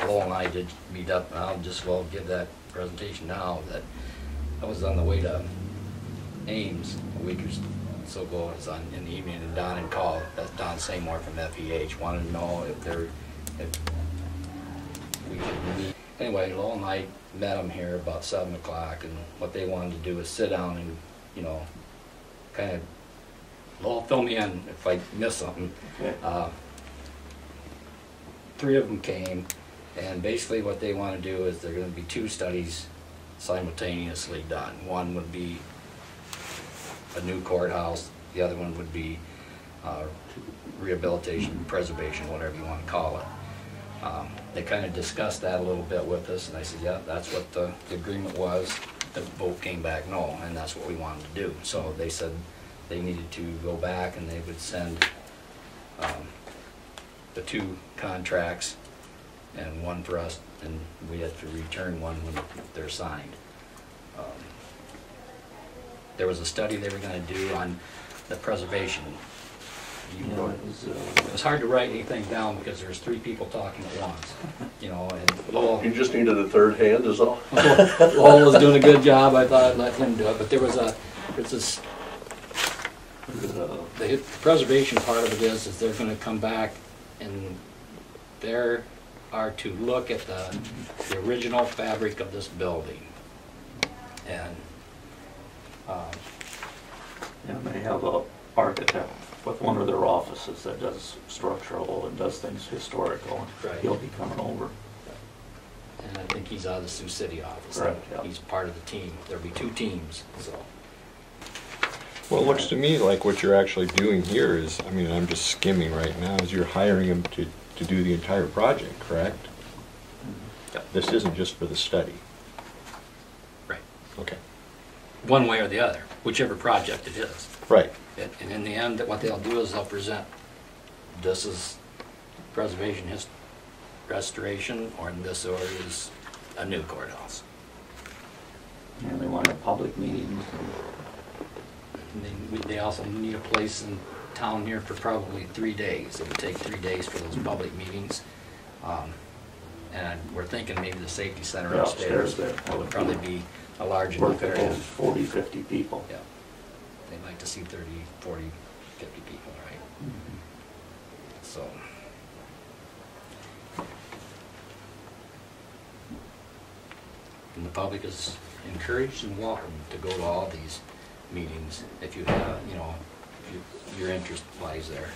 Lowell and I did meet up, and I'll just give that presentation now, that I was on the way to Ames a week or so ago. It was in the evening, and Don had called. That's Don Seymour from FEH, wanted to know if we could meet. Anyway, Lowell and I met them here about 7 o'clock, and what they wanted to do is sit down and, you know, kind of, Lowell, fill me in if I miss something. Okay. 3 of them came, and basically what they want to do is they're going to be 2 studies simultaneously done. One would be a new courthouse, the other one would be rehabilitation, preservation, whatever you want to call it. They kind of discussed that a little bit with us, and I said, yeah, that's what the agreement was. The vote came back no, and that's what we wanted to do. So they said they needed to go back, and they would send the 2 contracts, and one for us, and we had to return one when they're signed. There was a study they were going to do on the preservation. It was hard to write anything down because there was 3 people talking at once, you know. And Lowell, you just needed a third hand, is all. Lowell was doing a good job. I thought I'd let him do it, but the preservation part of it is they're going to come back, and they are to look at the original fabric of this building, and they have a architect with one of their offices that does structural and does things historical, and right. He'll be coming over. And I think he's out of the Sioux City office. Right, yeah. He's part of the team. There'll be 2 teams. So. Well, it looks to me like what you're actually doing here is, I mean, I'm just skimming right now, is you're hiring him to do the entire project, correct? Yep. This isn't just for the study. Right. Okay. One way or the other, whichever project it is. Right. And in the end, what they'll do is they'll present, this is preservation, restoration, or this is a new courthouse. And they want a public meeting. And they also need a place in town here for probably 3 days. It would take 3 days for those public meetings. And we're thinking maybe the safety center upstairs. That would probably be a large enough area. 40, 50 people. Yeah. They'd like to see 30, 40, 50 people, right? Mm-hmm. So. And the public is encouraged and welcome to go to all these meetings if you have, you know, if your interest lies there.